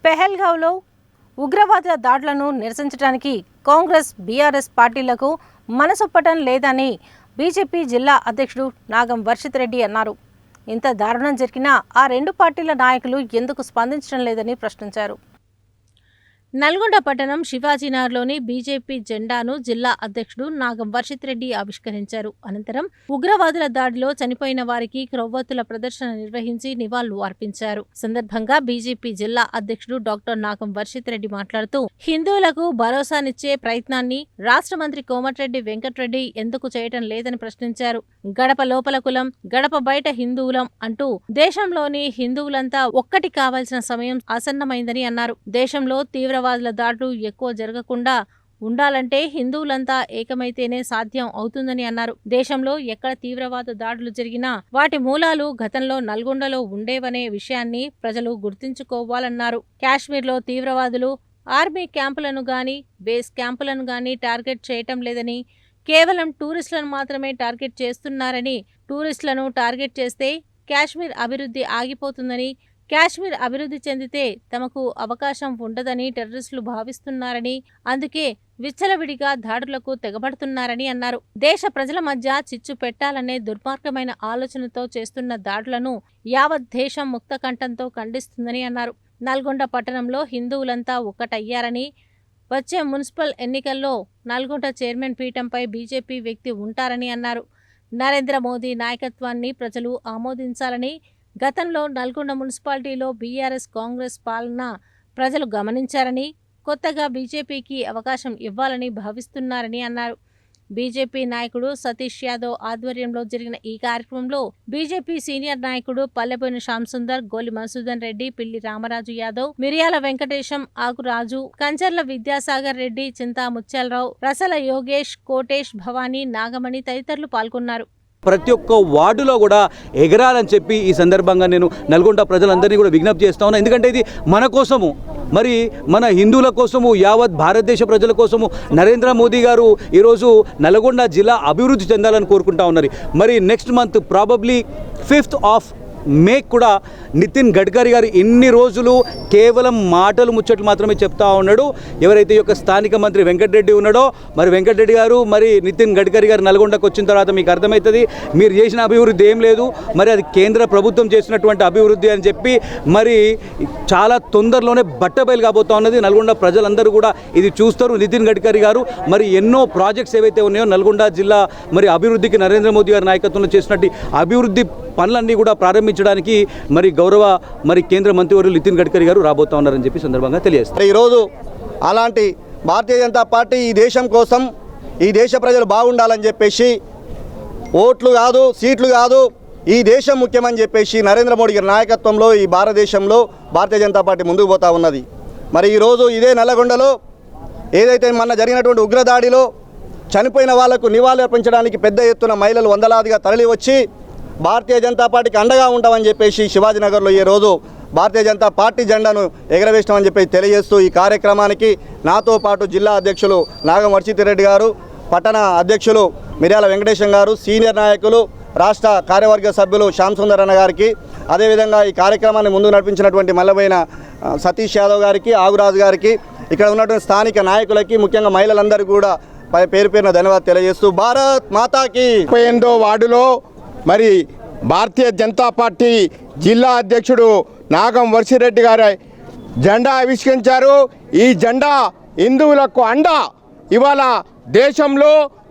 పెహల్గావ్లో ఉగ్రవాద దాడులను నిరసించడానికి కాంగ్రెస్ బీఆర్ఎస్ పార్టీలకు మనసొప్పటం లేదని బీజేపీ జిల్లా అధ్యక్షుడు నాగం వర్షిత్ రెడ్డి అన్నారు. ఇంత దారుణం జరిగినా ఆ రెండు పార్టీల నాయకులు ఎందుకు స్పందించడం లేదని ప్రశ్నించారు. నల్గొండ పట్టణం శివాజీనగర్లోని బీజేపీ జెండాను జిల్లా అధ్యక్షుడు నాగం వర్షిత్ రెడ్డి ఆవిష్కరించారు. అనంతరం ఉగ్రవాదుల దాడిలో చనిపోయిన వారికి క్రొవ్వొత్తుల ప్రదర్శన నిర్వహించి నివాళులు అర్పించారు. సందర్భంగా బీజేపీ జిల్లా అధ్యక్షుడు డాక్టర్ నాగం వర్షిత్ రెడ్డి మాట్లాడుతూ హిందువులకు భరోసానిచ్చే ప్రయత్నాన్ని రాష్ట్ర మంత్రి కోమటిరెడ్డి వెంకటరెడ్డి ఎందుకు చేయటం లేదని ప్రశ్నించారు. గడప లోపల కులం, గడప బయట హిందువులం అంటూ దేశంలోని హిందువులంతా ఒక్కటి కావాల్సిన సమయం ఆసన్నమైందని అన్నారు. దేశంలో తీవ్రవాదుల దాడులు ఎక్కువ జరగకుండా ఉండాలంటే హిందువులంతా ఏకమైతేనే సాధ్యం అవుతుందని అన్నారు. దేశంలో ఎక్కడ తీవ్రవాద దాడులు జరిగినా వాటి మూలాలు గతంలో నల్గొండలో ఉండేవనే విషయాన్ని ప్రజలు గుర్తుంచుకోవాలన్నారు. కాశ్మీర్లో తీవ్రవాదులు ఆర్మీ క్యాంపులను గాని, బేస్ క్యాంపులను గాని టార్గెట్ చేయటం లేదని, కేవలం టూరిస్టులను మాత్రమే టార్గెట్ చేస్తున్నారని, టూరిస్టులను టార్గెట్ చేస్తే కాశ్మీర్ అభివృద్ధి ఆగిపోతుందని, కాశ్మీర్ అభివృద్ధి చెందితే తమకు అవకాశం ఉండదని టెర్రరిస్టులు భావిస్తున్నారని, అందుకే విచ్చలవిడిగా దాడులకు తెగబడుతున్నారని అన్నారు. దేశ ప్రజల మధ్య చిచ్చు పెట్టాలనే దుర్మార్గమైన ఆలోచనతో చేస్తున్న దాడులను యావత్ దేశం ముక్తకంఠంతో ఖండిస్తుందని అన్నారు. నల్గొండ పట్టణంలో హిందువులంతా ఒక్కటయ్యారని, వచ్చే మున్సిపల్ ఎన్నికల్లో నల్గొండ చైర్మన్ పీఠంపై బీజేపీ వ్యక్తి ఉంటారని అన్నారు. నరేంద్ర మోదీ నాయకత్వాన్ని ప్రజలు ఆమోదించాలని, గతంలో నల్గొండ మున్సిపాలిటీలో బీఆర్ఎస్ కాంగ్రెస్ పాలన ప్రజలు గమనించారని, కొత్తగా బీజేపీకి అవకాశం ఇవ్వాలని భావిస్తున్నారని అన్నారు. బీజేపీ నాయకుడు సతీష్ యాదవ్ ఆధ్వర్యంలో జరిగిన ఈ కార్యక్రమంలో బీజేపీ సీనియర్ నాయకుడు పల్లెబోయిన శ్యాంసుందర్, గోలి మధుసూదన్ రెడ్డి, పిల్లి రామరాజు యాదవ్, మిరియాల వెంకటేశం, ఆకురాజు, కంచర్ల విద్యాసాగర్ రెడ్డి, చింతా ముత్యాలరావు, రసల యోగేష్, కోటేష్, భవానీ, నాగమణి తదితరులు పాల్గొన్నారు. ప్రతి ఒక్క వార్డులో కూడా ఎగరాలని చెప్పి ఈ సందర్భంగా నేను నల్గొండ ప్రజలందరినీ కూడా విజ్ఞప్తి చేస్తా ఉన్నాను. ఎందుకంటే ఇది మన కోసము, మరి మన హిందువుల కోసము, యావత్ భారతదేశ ప్రజల కోసము నరేంద్ర మోదీ గారు ఈరోజు నల్గొండ జిల్లా అభివృద్ధి చెందాలని కోరుకుంటా ఉన్నారు. మరి next month probably 5th of May కూడా నితిన్ గడ్కరీ గారు ఇన్ని రోజులు కేవలం మాటలు ముచ్చట్లు మాత్రమే చెప్తా ఉన్నాడు. ఎవరైతే ఈ యొక్క స్థానిక మంత్రి వెంకటరెడ్డి ఉన్నాడో, మరి వెంకటరెడ్డి గారు మరి నితిన్ గడ్కరీ గారు నల్గొండకు వచ్చిన తర్వాత మీకు అర్థమవుతుంది మీరు చేసిన అభివృద్ధి ఏం లేదు, మరి అది కేంద్ర ప్రభుత్వం చేసినటువంటి అభివృద్ధి అని చెప్పి మరి చాలా తొందరలోనే బట్టబయలు కాబోతా ఉన్నది. నల్గొండ ప్రజలందరూ కూడా ఇది చూస్తారు. నితిన్ గడ్కరీ గారు మరి ఎన్నో ప్రాజెక్ట్స్ ఏవైతే ఉన్నాయో నల్గొండ జిల్లా మరి అభివృద్ధికి నరేంద్ర మోదీ గారి నాయకత్వంలో చేసినట్టు అభివృద్ధి పనులన్నీ కూడా ప్రారంభించడానికి మరి గౌరవ మరి కేంద్ర మంత్రివర్యులు నితిన్ గడ్కరీ గారు రాబోతా ఉన్నారని చెప్పి సందర్భంగా తెలియజేస్తారు. ఈరోజు అలాంటి భారతీయ జనతా పార్టీ ఈ దేశం కోసం, ఈ దేశ ప్రజలు బాగుండాలని చెప్పేసి ఓట్లు కాదు, సీట్లు కాదు, ఈ దేశం ముఖ్యమని చెప్పేసి నరేంద్ర మోడీ గారి నాయకత్వంలో ఈ భారతదేశంలో భారతీయ జనతా పార్టీ ముందుకు పోతా ఉన్నది. మరి ఈరోజు ఇదే నల్లగొండలో ఏదైతే మొన్న జరిగినటువంటి ఉగ్రదాడిలో చనిపోయిన వాళ్లకు నివాళులు అర్పించడానికి పెద్ద ఎత్తున మహిళలు వందలాదిగా తరలి వచ్చి భారతీయ జనతా పార్టీకి అండగా ఉంటామని చెప్పేసి శివాజీనగర్లో ఈ రోజు భారతీయ జనతా పార్టీ జెండాను ఎగరవేస్తామని చెప్పి తెలియజేస్తూ ఈ కార్యక్రమానికి నాతో పాటు జిల్లా అధ్యక్షులు నాగం వర్షిత్ రెడ్డి గారు, పట్టణ అధ్యక్షులు మిర్యాల వెంకటేశం గారు, సీనియర్ నాయకులు రాష్ట్ర కార్యవర్గ సభ్యులు శ్యాంసుందర్ అన్న గారికి, అదేవిధంగా ఈ కార్యక్రమాన్ని ముందుకు నడిపించినటువంటి మల్లబోయిన సతీష్ యాదవ్ గారికి, ఆగురాజు గారికి, ఇక్కడ ఉన్నటువంటి స్థానిక నాయకులకి, ముఖ్యంగా మహిళలందరికీ కూడా పేరు పేరున ధన్యవాదాలు తెలియజేస్తూ భారత్ మాతాకి 38వ వార్డులో మరి భారతీయ జనతా పార్టీ జిల్లా అధ్యక్షుడు నాగం వర్షిరెడ్డి గారు జెండా ఆవిష్కరించారు. ఈ జెండా హిందువులకు అండ. ఇవాళ దేశంలో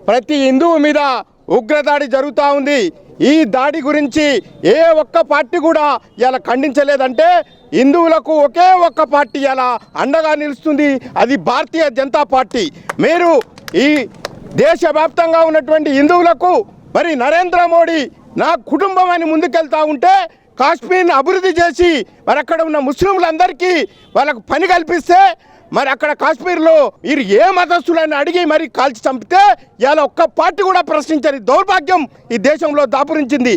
ప్రతి హిందువు మీద ఉగ్రదాడి జరుగుతూ ఉంది. ఈ దాడి గురించి ఏ ఒక్క పార్టీ కూడా ఇలా ఖండించలేదంటే హిందువులకు ఒకే ఒక్క పార్టీ ఇలా అండగా నిలుస్తుంది, అది భారతీయ జనతా పార్టీ. మీరు ఈ దేశవ్యాప్తంగా ఉన్నటువంటి హిందువులకు మరి నరేంద్ర మోడీ నా కుటుంబం అని ముందుకెళ్తా ఉంటే కాశ్మీర్ని అభివృద్ధి చేసి మరి అక్కడ ఉన్న ముస్లింలందరికీ వాళ్ళకు పని కల్పిస్తే మరి అక్కడ కాశ్మీర్లో మీరు ఏ మతస్థులని అడిగి మరి కాల్చి చంపితే ఇలా ఒక్క పార్టీ కూడా ప్రశ్నించని దౌర్భాగ్యం ఈ దేశంలో దాపురించింది.